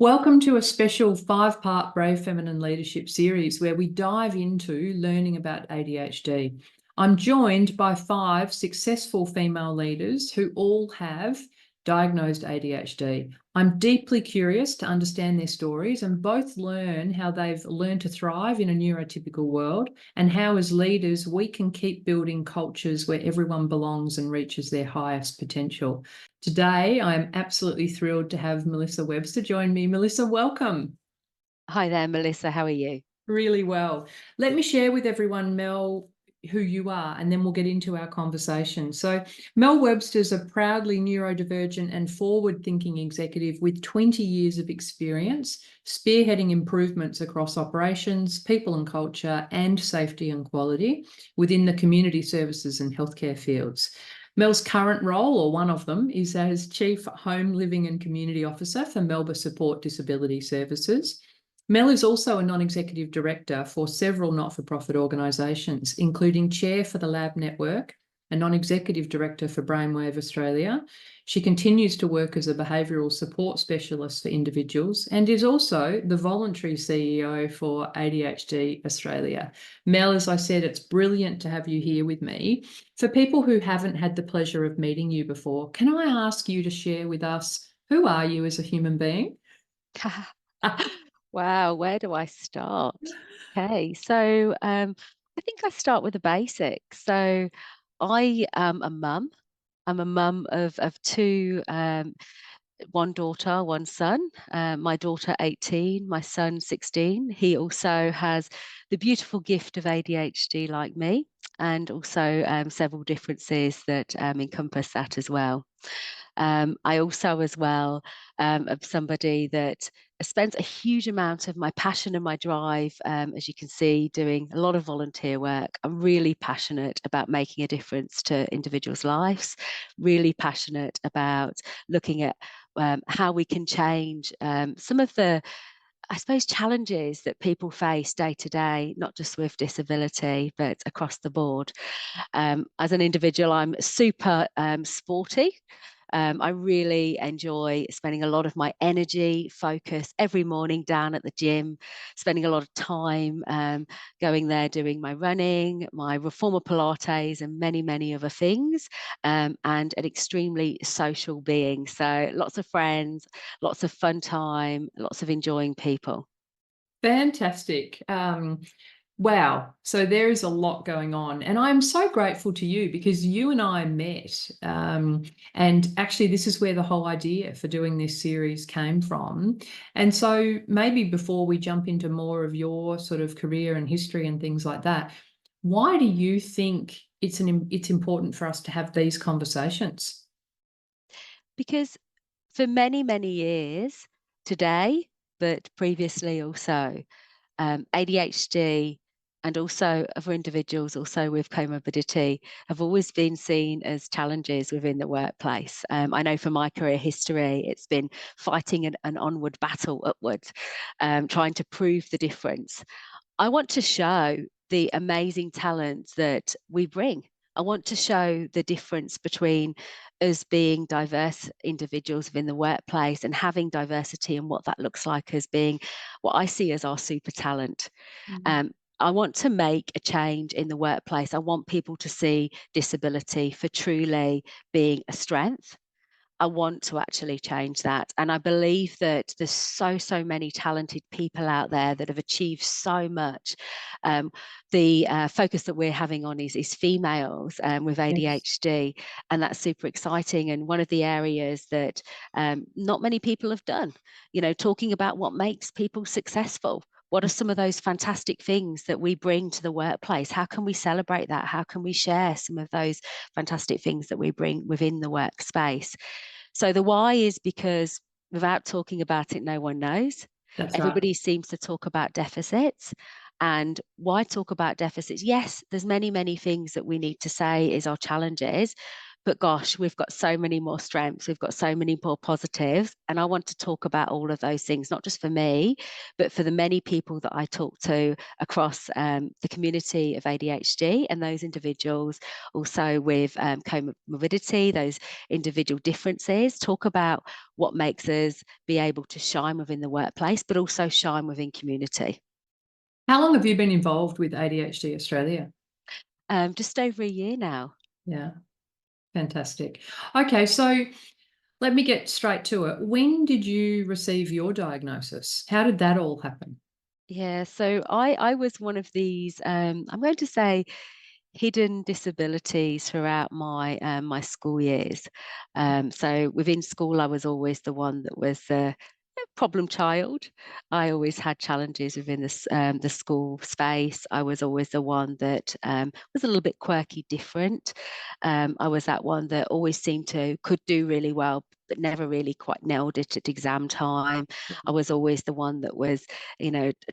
Welcome to a special 5-part Brave Feminine Leadership series where we dive into learning about ADHD. I'm joined by 5 successful female leaders who all have diagnosed ADHD. I'm deeply curious to understand their stories and both learn how they've learned to thrive in a neurotypical world and how, as leaders, we can keep building cultures where everyone belongs and reaches their highest potential. Today, I am absolutely thrilled to have Melissa Webster join me. Melissa, welcome. Hi there, Melissa. How are you? Really well. Let me share with everyone, Mel, who you are, and then we'll get into our conversation. So Mel Webster's a proudly neurodivergent and forward-thinking executive with 20 years of experience, spearheading improvements across operations, people and culture, and safety and quality within the community services and healthcare fields. Mel's current role, or one of them, is as Chief Home Living and Community Officer for Melbourne Support Disability Services. Mel is also a non-executive director for several not-for-profit organisations, including chair for the Lab Network, a non-executive director for Brainwave Australia. She continues to work as a behavioural support specialist for individuals and is also the voluntary CEO for ADHD Australia. Mel, as I said, it's brilliant to have you here with me. For people who haven't had the pleasure of meeting you before, can I ask you to share with us, who are you as a human being? Wow, where do I start? Okay, so I think I start with the basics. So I am a mum. I'm a mum of two, one daughter, one son. My daughter 18, my son 16. He also has the beautiful gift of ADHD like me, and also several differences that encompass that as well. I also, as well, am somebody that spends a huge amount of my passion and my drive, as you can see, doing a lot of volunteer work. I'm really passionate about making a difference to individuals' lives, really passionate about looking at how we can change some of the, I suppose, challenges that people face day to day, not just with disability, but across the board. As an individual, I'm super sporty. I really enjoy spending a lot of my energy, focus every morning down at the gym, spending a lot of time going there, doing my running, my reformer Pilates, and many, many other things, and an extremely social being. So lots of friends, lots of fun time, lots of enjoying people. Fantastic. Wow. So there is a lot going on. And I'm so grateful to you because you and I met. And actually, this is where the whole idea for doing this series came from. And so maybe before we jump into more of your sort of career and history and things like that, why do you think it's important for us to have these conversations? Because for many, many years today, but previously also, ADHD and also other individuals also with comorbidity have always been seen as challenges within the workplace. I know from my career history, it's been fighting an onward battle upwards, trying to prove the difference. I want to show the amazing talents that we bring. I want to show the difference between us being diverse individuals within the workplace and having diversity and what that looks like as being what I see as our super talent. Mhm. Um, I want to make a change in the workplace. I want people to see disability for truly being a strength. I want to actually change that. And I believe that there's so many talented people out there that have achieved so much. Um, the focus that we're having on is females with Yes. ADHD, and that's super exciting. And one of the areas that not many people have done, talking about what makes people successful. What are some of those fantastic things that we bring to the workplace? How can we celebrate that? How can we share some of those fantastic things that we bring within the workspace? So the why is because without talking about it, no one knows. That's right. Everybody seems to talk about deficits. And why talk about deficits? Yes, there's many things that we need to say is our challenges, But gosh, we've got so many more strengths, we've got so many more positives. And I want to talk about all of those things, not just for me, but for the many people that I talk to across the community of ADHD, and those individuals also with comorbidity, those individual differences. Talk about what makes us be able to shine within the workplace, but also shine within community. How long have you been involved with ADHD Australia? Just over a year now. Yeah, fantastic. Okay, so let me get straight to it. When did you receive your diagnosis? How did that all happen? Yeah, so I was one of these, I'm going to say, hidden disabilities throughout my school years. So within school, I was always the one that was the problem child. I always had challenges within the school space. I was always the one that was a little bit quirky, different. I was that one that always could do really well, but never really quite nailed it at exam time. I was always the one that was,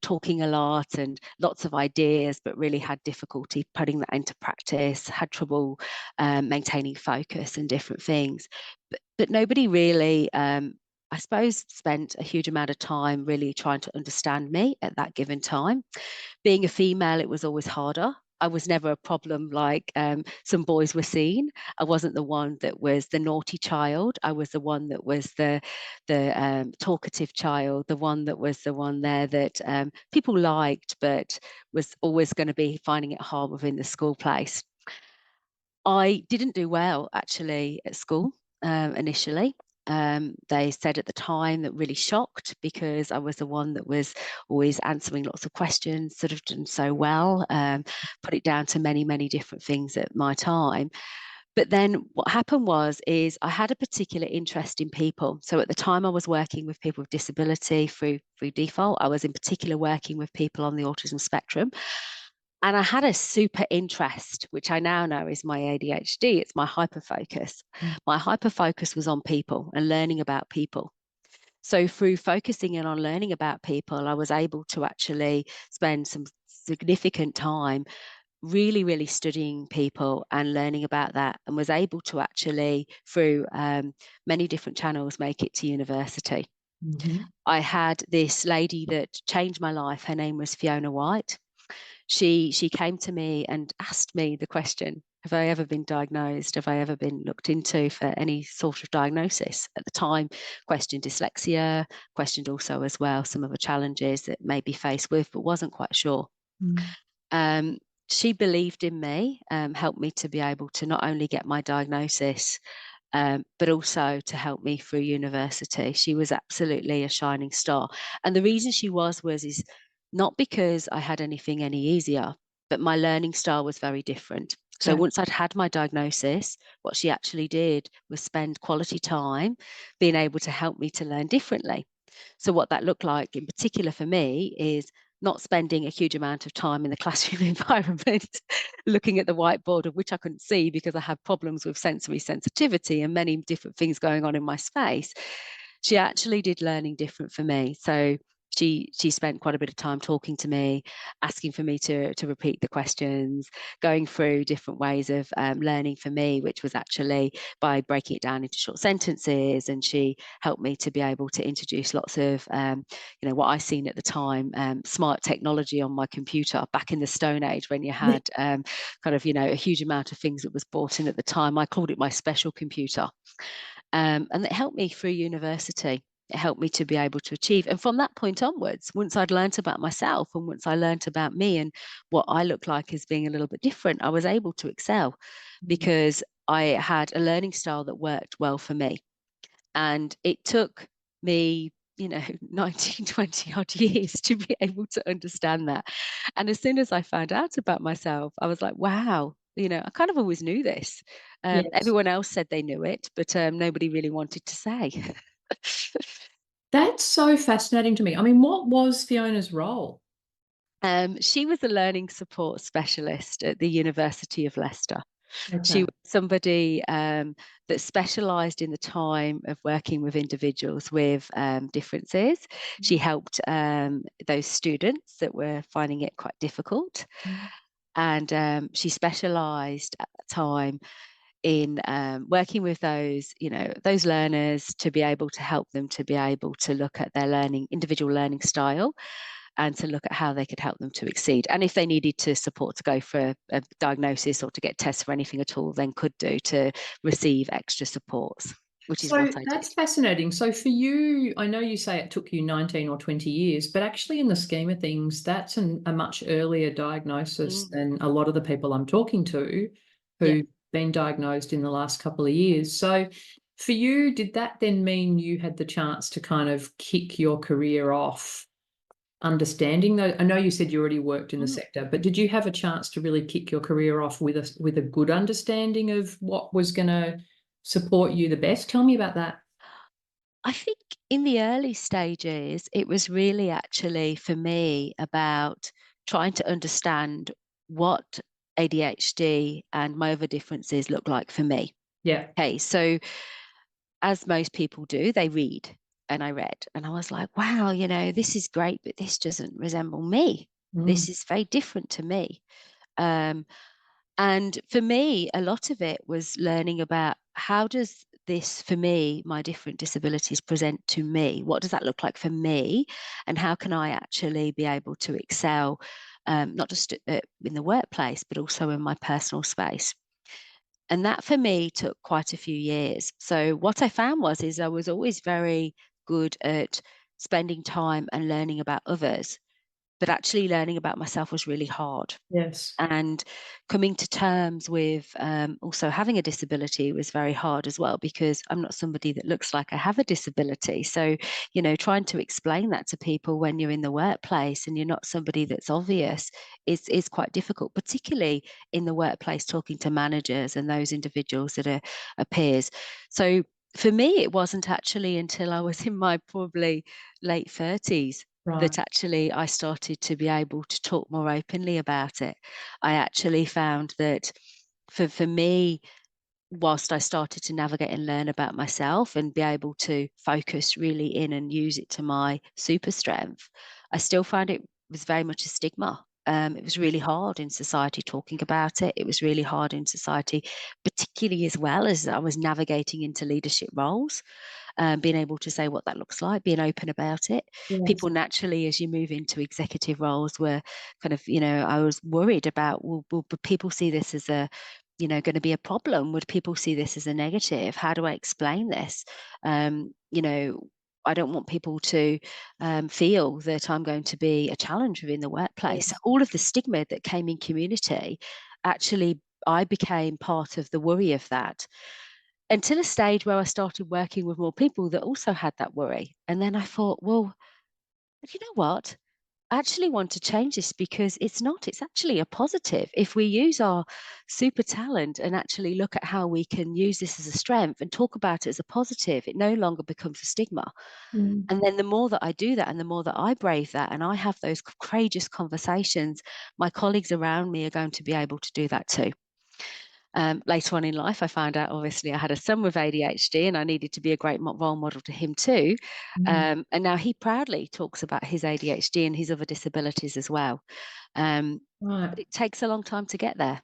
talking a lot and lots of ideas, but really had difficulty putting that into practice, had trouble maintaining focus and different things. But nobody really, I suppose, spent a huge amount of time really trying to understand me at that given time. Being a female, it was always harder. I was never a problem like some boys were seen. I wasn't the one that was the naughty child. I was the one that was the talkative child, the one that was the one there that people liked, but was always going to be finding it hard within the school place. I didn't do well actually at school initially. They said at the time that really shocked because I was the one that was always answering lots of questions, sort of done so well, put it down to many, many different things at my time. But then what happened is I had a particular interest in people. So at the time I was working with people with disability through default. I was in particular working with people on the autism spectrum. And I had a super interest, which I now know is my ADHD. It's my hyperfocus. My hyperfocus was on people and learning about people. So through focusing in on learning about people, I was able to actually spend some significant time really, really studying people and learning about that, and was able to actually, through many different channels, make it to university. Mm-hmm. I had this lady that changed my life. Her name was Fiona White. She came to me and asked me the question, have I ever been diagnosed? Have I ever been looked into for any sort of diagnosis? At the time, questioned dyslexia, questioned also as well some of the challenges that may be faced with, but wasn't quite sure. Um, she believed in me, helped me to be able to not only get my diagnosis, but also to help me through university. She was absolutely a shining star. And the reason she was is not because I had anything any easier, but my learning style was very different. So Okay. once I'd had my diagnosis, what she actually did was spend quality time being able to help me to learn differently. So what that looked like in particular for me is not spending a huge amount of time in the classroom environment looking at the whiteboard, of which I couldn't see because I had problems with sensory sensitivity and many different things going on in my space. She actually did learning different for me. So she spent quite a bit of time talking to me, asking for me to repeat the questions, going through different ways of learning for me, which was actually by breaking it down into short sentences. And she helped me to be able to introduce lots of, what I seen at the time, smart technology on my computer back in the Stone Age when you had a huge amount of things that was bought in at the time. I called it my special computer. And it helped me through university. It helped me to be able to achieve. And from that point onwards, once I'd learnt about myself and once I learnt about me and what I look like as being a little bit different, I was able to excel because I had a learning style that worked well for me. And it took me 19, 20 odd years to be able to understand that. And as soon as I found out about myself, I was like, wow, I kind of always knew this. Yes. Everyone else said they knew it, but nobody really wanted to say. That's so fascinating to me. I mean, what was Fiona's role? She was a learning support specialist at the University of Leicester. She Okay. was somebody that specialised in the time of working with individuals with differences. She helped those students that were finding it quite difficult. And she specialised at the time in working with those, those learners to be able to help them to be able to look at their individual learning style, and to look at how they could help them to exceed. And if they needed to support to go for a diagnosis or to get tests for anything at all, then could do to receive extra supports, which is what So I did. that's fascinating. So for you, I know you say it took you 19 or 20 years, but actually in the scheme of things, that's a much earlier diagnosis than a lot of the people I'm talking to Yeah. who've been diagnosed in the last couple of years. So for you, did that then mean you had the chance to kind of kick your career off understanding though? I know you said you already worked in the sector, but did you have a chance to really kick your career off with a good understanding of what was going to support you the best? Tell me about that. I think in the early stages, it was really actually for me about trying to understand what ADHD and my other differences look like for me. Yeah. Okay, so as most people do, they read. And I read and I was like, wow, this is great, but this doesn't resemble me. Mm. This is very different to me. Um, and for me, a lot of it was learning about how does this, for me, my different disabilities present to me? What does that look like for me? And how can I actually be able to excel, not just in the workplace, but also in my personal space? And that for me took quite a few years. So what I found is I was always very good at spending time and learning about others, but actually learning about myself was really hard. Yes. And coming to terms with also having a disability was very hard as well, because I'm not somebody that looks like I have a disability. So, trying to explain that to people when you're in the workplace and you're not somebody that's obvious is quite difficult, particularly in the workplace, talking to managers and those individuals that are peers. So for me, it wasn't actually until I was in my probably late 30s Right. that actually I started to be able to talk more openly about it. I actually found that for me, whilst I started to navigate and learn about myself and be able to focus really in and use it to my super strength, I still found it was very much a stigma. It was really hard in society talking about it. It was really hard in society, particularly as well as I was navigating into leadership roles, being able to say what that looks like, being open about it. Yes. People naturally, as you move into executive roles, were kind of, I was worried about, will people see this as going to be a problem? Would people see this as a negative? How do I explain this? I don't want people to feel that I'm going to be a challenge within the workplace. Yes. All of the stigma that came in community, actually, I became part of the worry of that, until a stage where I started working with more people that also had that worry. And then I thought, well, you know what? I actually want to change this, because it's actually a positive. If we use our super talent and actually look at how we can use this as a strength and talk about it as a positive, it no longer becomes a stigma. Mm. And then the more that I do that and the more that I brave that and I have those courageous conversations, my colleagues around me are going to be able to do that too. Later on in life, I found out, obviously, I had a son with ADHD and I needed to be a great role model to him too. Mm. And now he proudly talks about his ADHD and his other disabilities as well. Right. But it takes a long time to get there.